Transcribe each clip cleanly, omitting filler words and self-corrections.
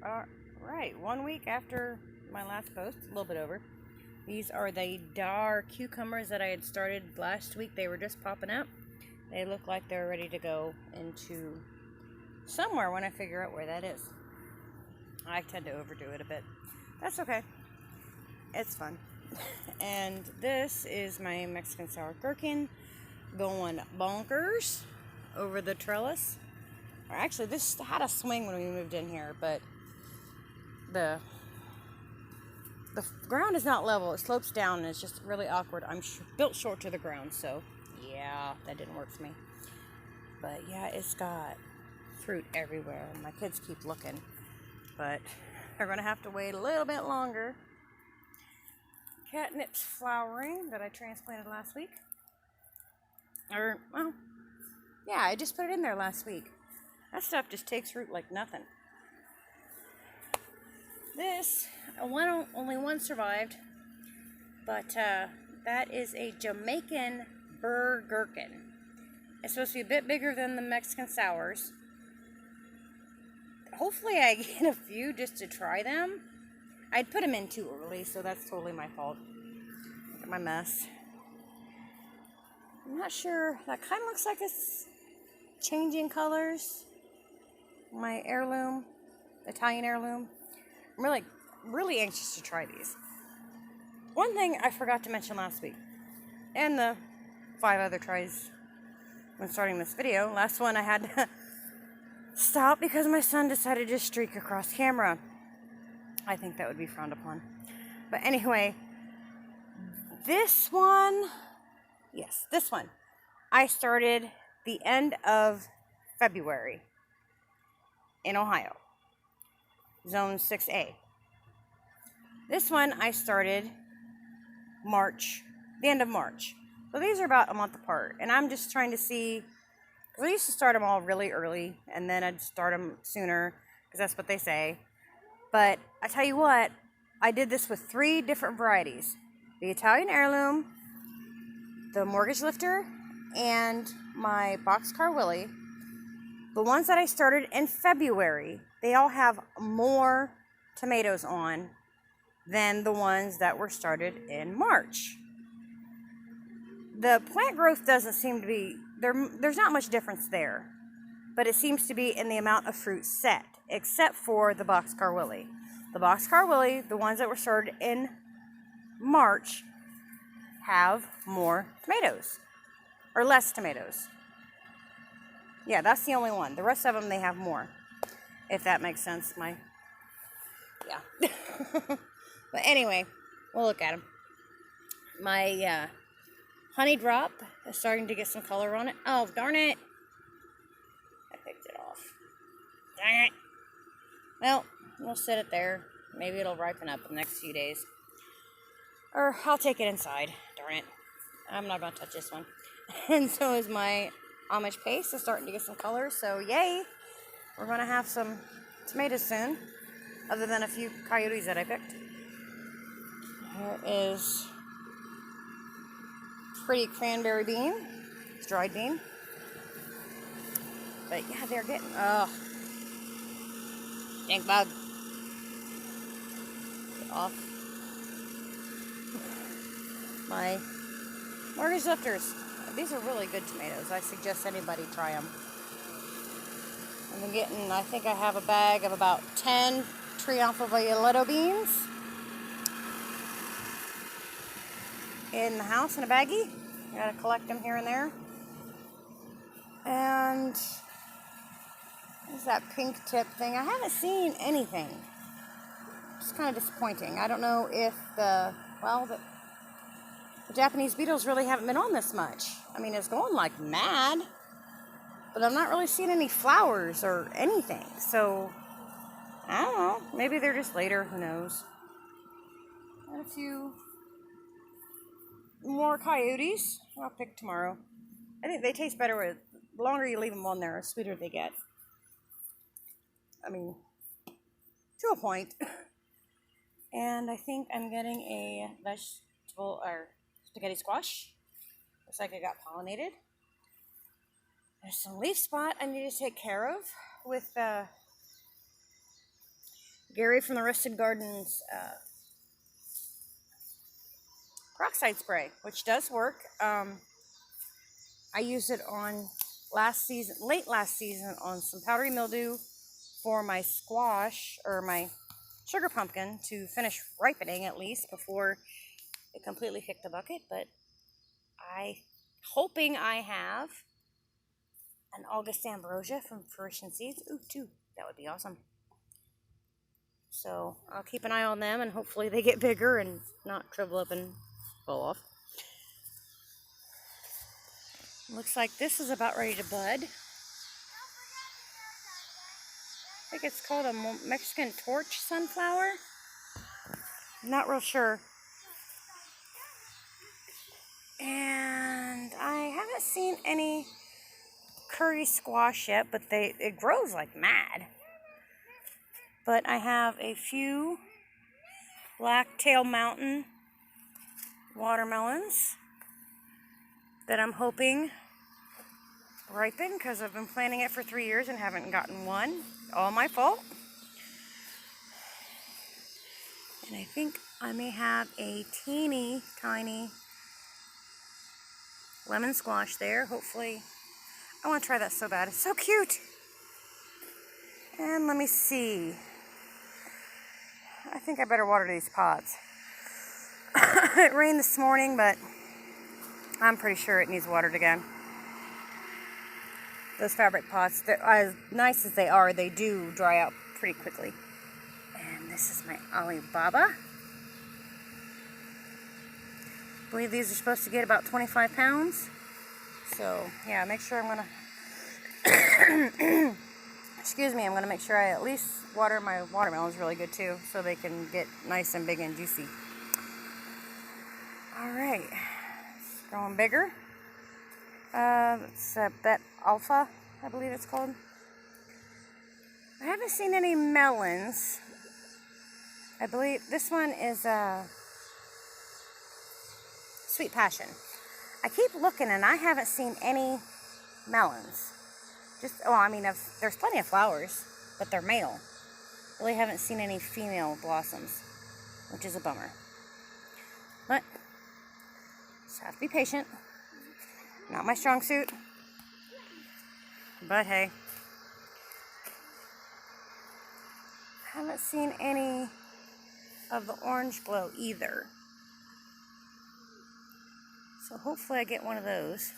Alright, 1 week after my last post, a little bit over. These are the Dar cucumbers that I had started last week. They were just popping up. They look like they're ready to go into somewhere when I figure out where that is. I tend to overdo it a bit. That's okay. It's fun. And this is my Mexican sour gherkin going bonkers over the trellis. Or actually, this had a swing when we moved in here, but the ground is not level. It slopes down and it's just really awkward. I'm built short to the ground, so yeah, that didn't work for me. But yeah, it's got fruit everywhere. My kids keep looking, but they're going to have to wait a little bit longer. Catnip's flowering that I transplanted last week. Well, yeah, I just put it in there last week. That stuff just takes root like nothing. This, only one survived, but that is a Jamaican burr gherkin. It's supposed to be a bit bigger than the Mexican sours. Hopefully I get a few just to try them. I'd put them in too early, so that's totally my fault. Look at my mess. I'm not sure. That kind of looks like it's changing colors. My heirloom, Italian heirloom. I'm really anxious to try these. One thing I forgot to mention last week, and the 5 other tries when starting this video. Last one I had to stop because my son decided to streak across camera. I think that would be frowned upon. But anyway, this one, I started the end of February in Ohio, Zone 6A. This one I started the end of March. So these are about a month apart, and I'm just trying to see, because I used to start them all really early, and then I'd start them sooner, because that's what they say. But I tell you what, I did this with 3 different varieties. The Italian heirloom, the mortgage lifter, and my Boxcar Willie. The ones that I started in February, they all have more tomatoes on than the ones that were started in March. The plant growth doesn't seem to be, there's not much difference there, but it seems to be in the amount of fruit set, except for the Boxcar Willie. The Boxcar Willie, the ones that were started in March, have more tomatoes, or less tomatoes. Yeah, that's the only one. The rest of them, they have more, if that makes sense. Yeah. But anyway, we'll look at them. My honey drop is starting to get some color on it. Oh, darn it. I picked it off. Dang it. Well, we'll set it there. Maybe it'll ripen up in the next few days. Or I'll take it inside. Darn it. I'm not going to touch this one. And so is my Amish paste. It's starting to get some color. So yay. We're going to have some tomatoes soon. Other than a few coyotes that I picked. Here is pretty cranberry bean. It's dried bean. But yeah, they're getting, stink bug. Get off. My mortgage lifters. These are really good tomatoes. I suggest anybody try them. I think I have a bag of about 10 Triunfo Violetto beans in the house in a baggie. Gotta collect them here and there. And there's that pink tip thing. I haven't seen anything. It's kind of disappointing. I don't know if the Japanese beetles really haven't been on this much. I mean, it's going like mad, but I'm not really seeing any flowers or anything. So, I don't know. Maybe they're just later. Who knows? And a few more coyotes. I'll pick tomorrow. I think they taste better the longer you leave them on there, the sweeter they get. I mean, to a point. And I think I'm getting a vegetable or spaghetti squash. Looks like it got pollinated. There's some leaf spot I need to take care of with Gary from the Rusted Gardens peroxide spray, which does work. I used it on late last season on some powdery mildew for my squash or my sugar pumpkin to finish ripening at least before it completely kicked the bucket. But hoping I have an August ambrosia from Fruition Seeds. Ooh, two. That would be awesome. So I'll keep an eye on them and hopefully they get bigger and not shrivel up and fall off. Looks like this is about ready to bud. I think it's called a Mexican torch sunflower. I'm not real sure. And I haven't seen any curry squash yet, but it grows like mad. But I have a few Blacktail Mountain watermelons that I'm hoping ripen because I've been planting it for 3 years and haven't gotten one. All my fault. And I think I may have a teeny tiny lemon squash there. Hopefully, I want to try that so bad. It's so cute. And let me see. I think I better water these pots. It rained this morning, but I'm pretty sure it needs watered again. Those fabric pots, as nice as they are, they do dry out pretty quickly. And this is my Alibaba. I believe these are supposed to get about 25 pounds. So, yeah, make sure I'm going to... Excuse me, I'm going to make sure I at least water my watermelons really good too, so they can get nice and big and juicy. Alright, it's growing bigger. It's Bet Alpha, I believe it's called. I haven't seen any melons. I believe this one is Sweet Passion. I keep looking and I haven't seen any melons. There's plenty of flowers, but they're male. Really haven't seen any female blossoms, which is a bummer. But just have to be patient. Not my strong suit, but hey. Haven't seen any of the orange glow either. So hopefully I get one of those.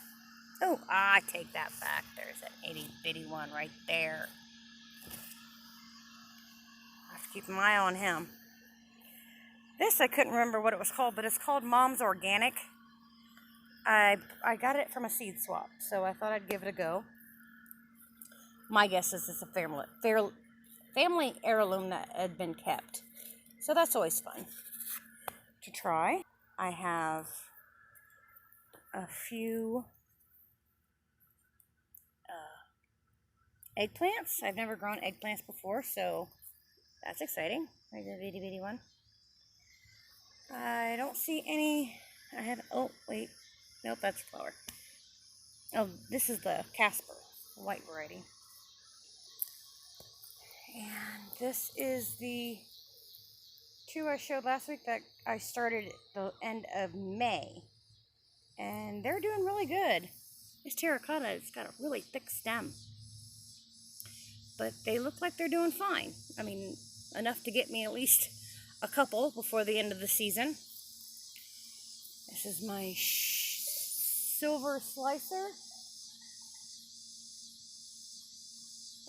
Oh, I take that back. There's an itty bitty one right there. I have to keep my eye on him. This I couldn't remember what it was called, but it's called Mom's Organic. I got it from a seed swap, so I thought I'd give it a go. My guess is it's a family heirloom that had been kept. So that's always fun to try. I have a few eggplants. I've never grown eggplants before, so that's exciting. There's a bitty bitty one. I don't see any. Oh, wait. Nope, that's a flower. Oh, this is the Casper, white variety. And this is the two I showed last week that I started at the end of May. And they're doing really good. This terracotta, it's got a really thick stem. But they look like they're doing fine. I mean, enough to get me at least a couple before the end of the season. This is my silver slicer.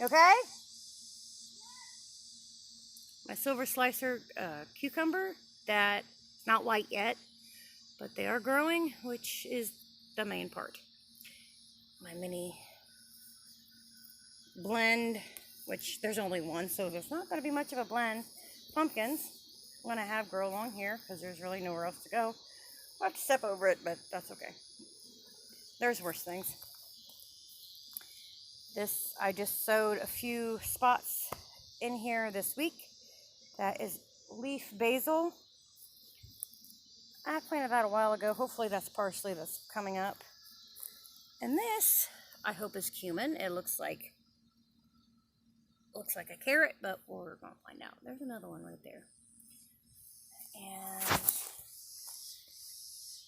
Okay? My silver slicer cucumber that's not white yet, but they are growing, which is the main part. My mini blend, which there's only one, so there's not going to be much of a blend. Pumpkins, I'm going to have grow along here because there's really nowhere else to go. I'll have to step over it, but that's okay. There's worse things. This, I just sowed a few spots in here this week. That is leaf basil. I planted that a while ago. Hopefully that's parsley that's coming up. And this, I hope, is cumin. It looks like looks like a carrot, but we're going to find out. There's another one right there. And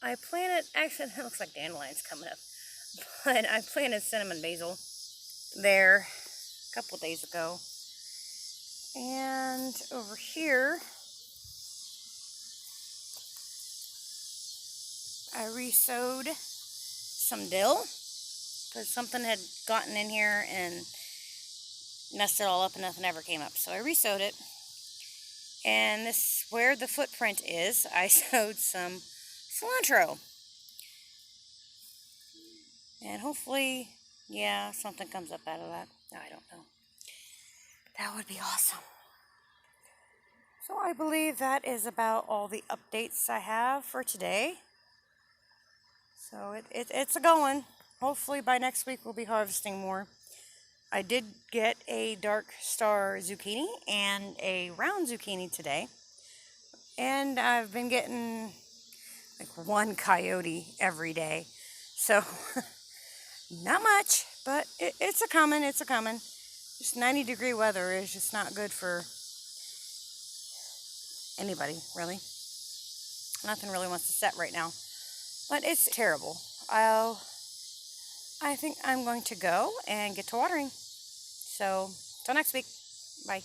I planted, actually it looks like dandelions coming up, but I planted cinnamon basil there a couple days ago. And over here, I re-sowed some dill because something had gotten in here and messed it all up and nothing ever came up. So I re-sowed it. And this, where the footprint is, I sowed some cilantro. And hopefully, yeah, something comes up out of that. I don't know. That would be awesome. So I believe that is about all the updates I have for today. So it's a going. Hopefully by next week we'll be harvesting more. I did get a dark star zucchini and a round zucchini today. And I've been getting like one coyote every day. So not much, but it's a coming, it's a coming. Just 90-degree weather is just not good for anybody, really. Nothing really wants to set right now. But it's terrible. I think I'm going to go and get to watering. So, till next week. Bye.